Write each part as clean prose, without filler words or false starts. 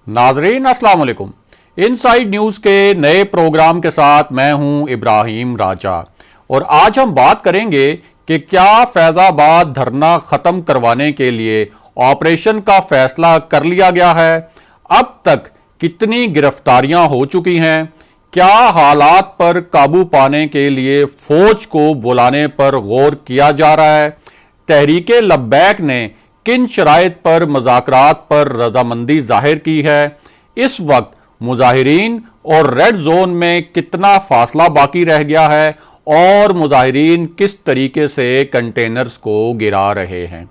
नाजरीन अस्सलाम वालेकुम। इनसाइड न्यूज के नए प्रोग्राम के साथ मैं हूं इब्राहिम राजा और आज हम बात करेंगे कि क्या फैजाबाद धरना खत्म करवाने के लिए ऑपरेशन का फैसला कर लिया गया है। अब तक कितनी गिरफ्तारियां हो चुकी हैं, क्या हालात पर काबू पाने के लिए फौज को बुलाने पर गौर किया जा रहा है, तहरीके लब्बैक ने किन शराइत पर मुज़ाकरात पर रजामंदी जाहिर की है, इस वक्त मुजाहिरीन और रेड जोन में कितना फासला बाकी रह गया है और मुजाहिरीन किस तरीके से कंटेनर्स को गिरा रहे हैं।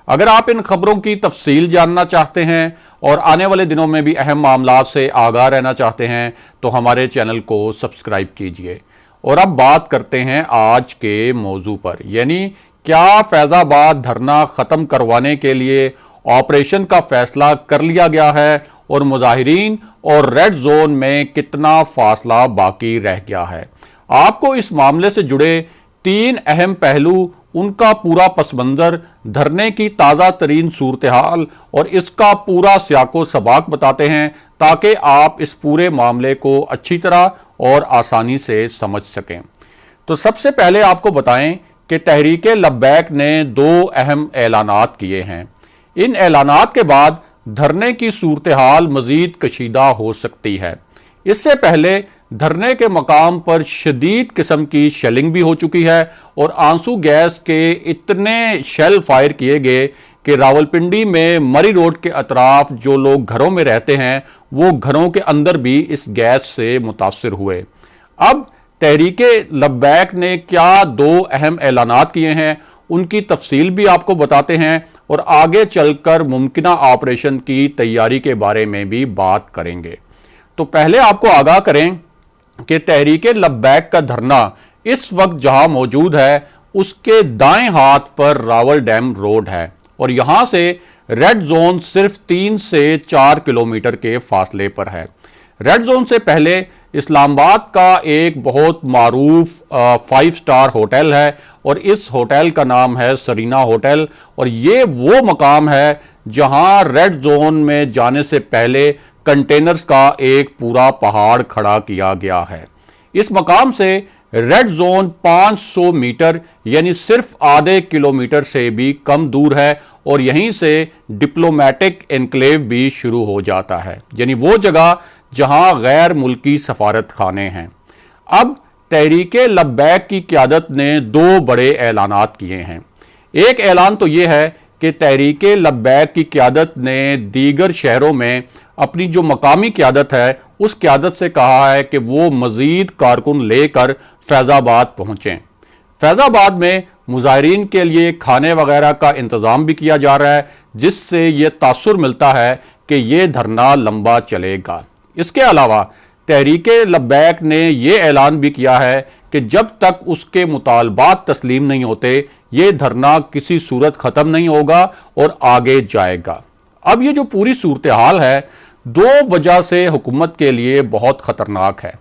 अगर आप इन खबरों की तफसील जानना चाहते हैं और आने वाले दिनों में भी अहम मामलात से आगाह रहना चाहते हैं तो हमारे चैनल को सब्सक्राइब कीजिए। और अब बात करते हैं आज के मौजू पर, यानी क्या फैजाबाद धरना खत्म करवाने के लिए ऑपरेशन का फैसला कर लिया गया है और मुजाहिरीन और रेड जोन में कितना फासला बाकी रह गया है। आपको इस मामले से जुड़े तीन अहम पहलू, उनका पूरा पसमंजर, धरने की ताज़ा तरीन सूरत हाल और इसका पूरा सियाको सबाक बताते हैं ताकि आप इस पूरे मामले को अच्छी तरह और आसानी से समझ सकें। तो सबसे पहले आपको बताएं कि तहरीके लब्बैक ने दो अहम ऐलानात किए हैं। इन ऐलानात के बाद धरने की सूरत हाल मजीद कशीदा हो सकती है। इससे पहले धरने के मकाम पर शदीद किस्म की शेलिंग भी हो चुकी है और आंसू गैस के इतने शेल फायर किए गए कि रावलपिंडी में मरी रोड के अतराफ जो लोग घरों में रहते हैं वो घरों के अंदर भी इस गैस से मुतासर हुए। अब तहरीके लब्बैक ने क्या दो अहम ऐलानात किए हैं, उनकी तफसील भी आपको बताते हैं और आगे चलकर मुमकिना ऑपरेशन की तैयारी के बारे में भी बात करेंगे। तो पहले आपको आगाह करें कि तहरीके लब्बैक का धरना इस वक्त जहां मौजूद है उसके दाएं हाथ पर रावल डैम रोड है और यहां से रेड जोन सिर्फ 3 से 4 किलोमीटर के फासले पर है। रेड जोन से पहले इस्लामाबाद का एक बहुत मारूफ 5 स्टार होटल है और इस होटल का नाम है सरीना होटल और ये वो मकाम है जहां रेड जोन में जाने से पहले कंटेनर्स का एक पूरा पहाड़ खड़ा किया गया है। इस मकाम से रेड जोन 500 मीटर यानी सिर्फ आधे किलोमीटर से भी कम दूर है और यहीं से डिप्लोमेटिक एनक्लेव भी शुरू हो जाता है, यानी वो जगह जहां गैर मुल्की सफारत खाने हैं। अब तहरीके लब्बैक की क़यादत ने दो बड़े ऐलानात किए हैं। एक ऐलान तो यह है कि तहरीके लब्बैक की क़यादत ने दीगर शहरों में अपनी जो मकामी क़यादत है उस क़यादत से कहा है कि वो मजीद कारकुन लेकर फैज़ाबाद पहुंचें। फैज़ाबाद में मुजाहिरीन के लिए खाने वगैरह का इंतज़ाम भी किया जा रहा है जिससे ये तासुर मिलता है कि ये धरना लंबा चलेगा। इसके अलावा तहरीके लब्बैक ने यह ऐलान भी किया है कि जब तक उसके मुतालबात तस्लीम नहीं होते ये धरना किसी सूरत खत्म नहीं होगा और आगे जाएगा। अब ये जो पूरी सूरत हाल है दो वजह से हुकूमत के लिए बहुत खतरनाक है।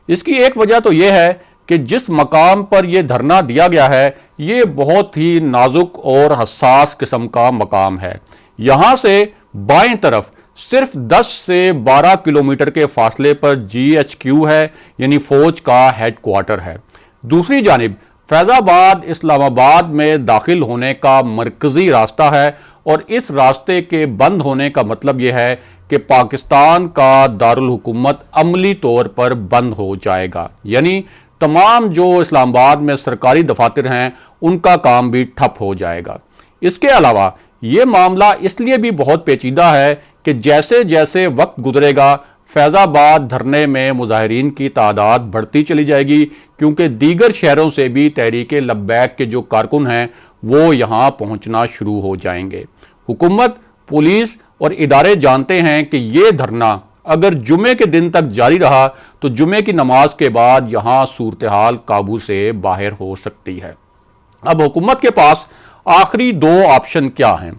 इसकी एक वजह तो यह है कि जिस मकाम पर यह धरना दिया गया है ये बहुत ही नाजुक और हसास किस्म का मकाम है। यहां से बाएं तरफ सिर्फ 10 से 12 किलोमीटर के फासले पर GHQ है, यानी फौज का हेडक्वार्टर है। दूसरी जानिब फैज़ाबाद इस्लामाबाद में दाखिल होने का मरकजी रास्ता है और इस रास्ते के बंद होने का मतलब यह है कि पाकिस्तान का दारुल हुकूमत अमली तौर पर बंद हो जाएगा, यानी तमाम जो इस्लामाबाद में सरकारी दफातर हैं उनका काम भी ठप हो जाएगा। इसके अलावा यह मामला इसलिए भी बहुत पेचीदा है कि जैसे जैसे वक्त गुजरेगा फैज़ाबाद धरने में मुजाहिरीन की तादाद बढ़ती चली जाएगी क्योंकि दीगर शहरों से भी तहरीके लब्बैक के जो कारकुन हैं वो यहाँ पहुँचना शुरू हो जाएंगे। हुकूमत, पुलिस और इदारे जानते हैं कि ये धरना अगर जुमे के दिन तक जारी रहा तो जुमे की नमाज के बाद यहाँ सूरत हाल काबू से बाहर हो सकती है। अब हुकूमत के पास आखिरी दो ऑप्शन क्या हैं।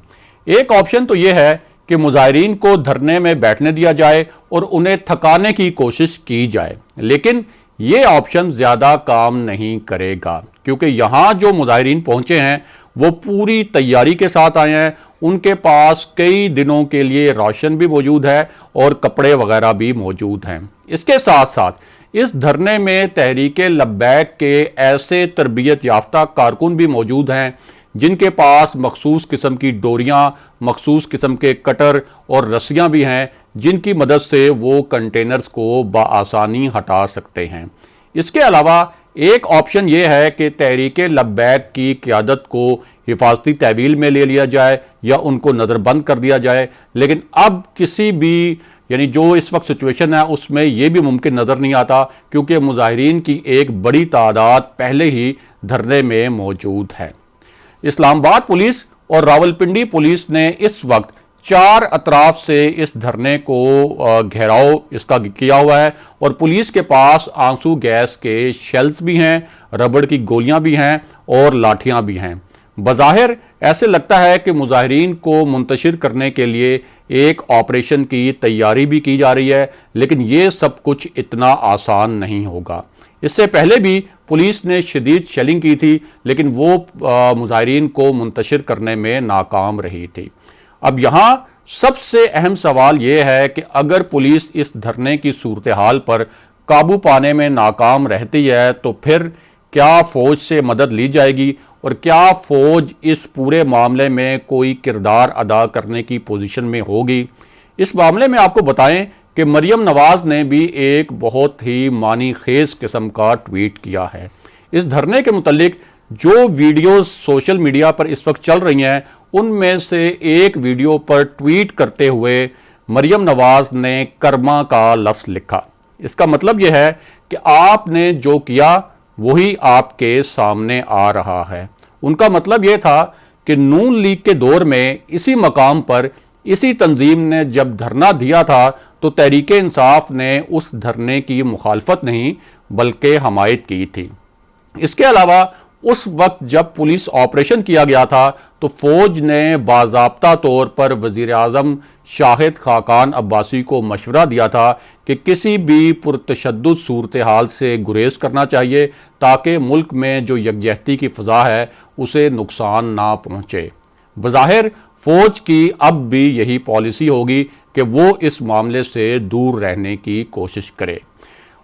एक ऑप्शन तो यह है कि मुजाहिरीन को धरने में बैठने दिया जाए और उन्हें थकाने की कोशिश की जाए, लेकिन यह ऑप्शन ज्यादा काम नहीं करेगा क्योंकि यहां जो मुजाहिरीन पहुंचे हैं वो पूरी तैयारी के साथ आए हैं। उनके पास कई दिनों के लिए राशन भी मौजूद है और कपड़े वगैरह भी मौजूद हैं। इसके साथ साथ इस धरने में तहरीके लब्बैक के ऐसे तरबियत याफ्ता कारकुन भी मौजूद हैं जिनके पास मखसूस किस्म की डोरियां, मखसूस किस्म के कटर और रस्सियां भी हैं जिनकी मदद से वो कंटेनर्स को बआसानी हटा सकते हैं। इसके अलावा एक ऑप्शन यह है कि तहरीके लब्बैक की क़यादत को हिफाजती तहवील में ले लिया जाए या उनको नज़रबंद कर दिया जाए, लेकिन अब किसी भी यानी जो इस वक्त सिचुएशन है उसमें यह भी मुमकिन नज़र नहीं आता क्योंकि मुजाहिरीन की एक बड़ी तादाद पहले ही धरने में मौजूद है। इस्लामाबाद पुलिस और रावलपिंडी पुलिस ने इस वक्त 4 अतराफ से इस धरने को घेराव इसका किया हुआ है और पुलिस के पास आंसू गैस के शेल्स भी हैं, रबड़ की गोलियां भी हैं और लाठियां भी हैं। बज़ाहिर ऐसे लगता है कि मुजाहिरीन को मुंतशिर करने के लिए एक ऑपरेशन की तैयारी भी की जा रही है, लेकिन ये सब कुछ इतना आसान नहीं होगा। इससे पहले भी पुलिस ने शदीद शेलिंग की थी, लेकिन वो मुजाहिरीन को मुंतशिर करने में नाकाम रही थी। अब यहां सबसे अहम सवाल यह है कि अगर पुलिस इस धरने की सूरत हाल पर काबू पाने में नाकाम रहती है तो फिर क्या फौज से मदद ली जाएगी और क्या फौज इस पूरे मामले में कोई किरदार अदा करने की पोजीशन में होगी। इस मामले में आपको बताएं कि मरियम नवाज ने भी एक बहुत ही मानी खेज किस्म का ट्वीट किया है। इस धरने के मुतालिक जो वीडियोस सोशल मीडिया पर इस वक्त चल रही हैं उनमें से एक वीडियो पर ट्वीट करते हुए मरियम नवाज ने कर्मा का लफ्ज लिखा। इसका मतलब यह है कि आपने जो किया वही आपके सामने आ रहा है। उनका मतलब यह था कि नून लीग के दौर में इसी मकाम पर इसी तंजीम ने जब धरना दिया था तो तहरीके इंसाफ ने उस धरने की मुखालफत नहीं बल्कि हमायत की थी। इसके अलावा उस वक्त जब पुलिस ऑपरेशन किया गया था तो फौज ने बाज़ाब्ता तौर पर वज़ीर आज़म शाहिद खाकान अब्बासी को मशवरा दिया था कि किसी भी पुरतशद्दुद सूरत हाल से गुरेज करना चाहिए ताकि मुल्क में जो यकजहती की फ़ज़ा है उसे नुकसान ना पहुँचे। बज़ाहिर फौज की अब भी यही पॉलिसी होगी कि वो इस मामले से दूर रहने की कोशिश करे।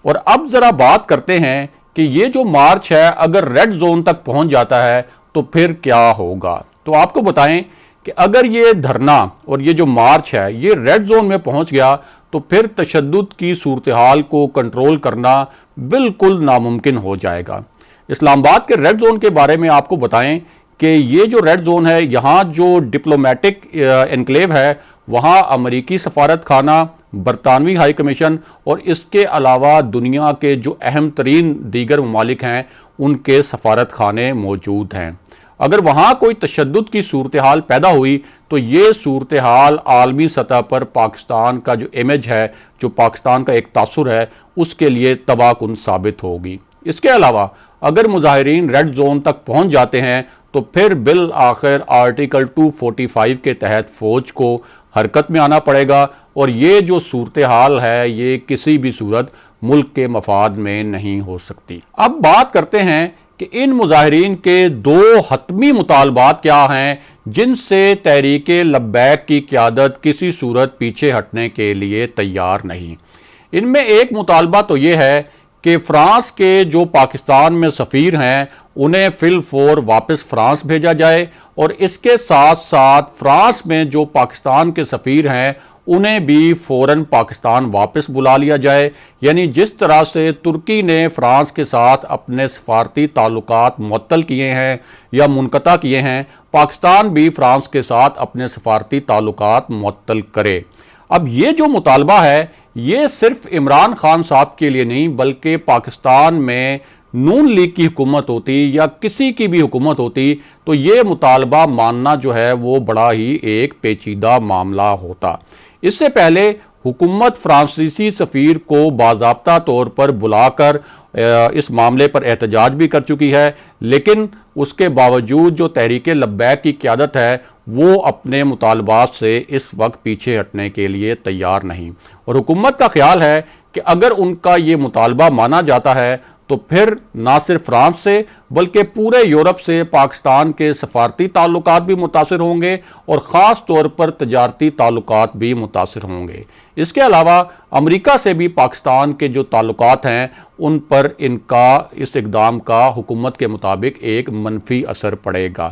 और अब ज़रा बात करते हैं कि ये जो मार्च है अगर रेड जोन तक पहुंच जाता है तो फिर क्या होगा। तो आपको बताएं कि अगर ये धरना और ये जो मार्च है ये रेड जोन में पहुंच गया तो फिर तशद्दुद की सूरत हाल को कंट्रोल करना बिल्कुल नामुमकिन हो जाएगा। इस्लामाबाद के रेड जोन के बारे में आपको बताएं कि ये जो रेड जोन है यहाँ जो डिप्लोमेटिक एनक्लेव है वहाँ अमरीकी सफारत खाना, बरतानवी हाई कमीशन और इसके अलावा दुनिया के जो अहम तरीन दीगर ममालिक हैं उनके सफारत खाने मौजूद हैं। अगर वहाँ कोई तशद्दुद की सूरत हाल पैदा हुई तो ये सूरत हाल आलमी सतह पर पाकिस्तान का जो इमेज है, जो पाकिस्तान का एक तासुर है, उसके लिए तबाहकुन साबित होगी। इसके अलावा अगर मुजाहिरीन रेड जोन तक पहुँच जाते हैं तो फिर बिल आखिर आर्टिकल 245 के तहत फौज को हरकत में आना पड़ेगा और ये जो सूरत हाल है ये किसी भी सूरत मुल्क के मफाद में नहीं हो सकती। अब बात करते हैं कि इन मुजाहिरीन के 2 हतमी मुतालबात क्या हैं जिनसे तहरीके लब्बैक की क़यादत किसी सूरत पीछे हटने के लिए तैयार नहीं। इनमें एक मुतालबा तो ये है कि फ्रांस के जो पाकिस्तान में सफ़ीर हैं उन्हें फिलफौर वापस फ्रांस भेजा जाए और इसके साथ साथ फ्रांस में जो पाकिस्तान के सफ़ीर हैं उन्हें भी फ़ौरन पाकिस्तान वापस बुला लिया जाए। यानी जिस तरह से तुर्की ने फ्रांस के साथ अपने सफारती ताल्लुकात मुअत्तल किए हैं या मुनक़ता किए हैं, पाकिस्तान भी फ्रांस के साथ अपने सफारती ताल्लुकात मुअत्तल करे। अब ये जो मुतालबा है ये सिर्फ इमरान खान साहब के लिए नहीं बल्कि पाकिस्तान में नून लीग की हुकूमत होती या किसी की भी हुकूमत होती तो ये मुतालबा मानना जो है वो बड़ा ही एक पेचीदा मामला होता। इससे पहले हुकूमत फ्रांसीसी सफ़ीर को बाज़ाब्ता तौर पर बुलाकर इस मामले पर एहतजाज भी कर चुकी है, लेकिन उसके बावजूद जो तहरीके लब्बैक की क़यादत है वो अपने मुतालबात से इस वक्त पीछे हटने के लिए तैयार नहीं और हुकूमत का ख्याल है कि अगर उनका ये मुतालबा माना जाता है तो फिर ना सिर्फ फ्रांस से बल्कि पूरे यूरोप से पाकिस्तान के सफारती ताल्लुकात भी मुतासिर होंगे और ख़ास तौर पर तजारती ताल्लुकात भी मुतासिर होंगे। इसके अलावा अमेरिका से भी पाकिस्तान के जो ताल्लुकात हैं उन पर इनका इस इक़दाम का हुकूमत के मुताबिक एक मनफी असर पड़ेगा।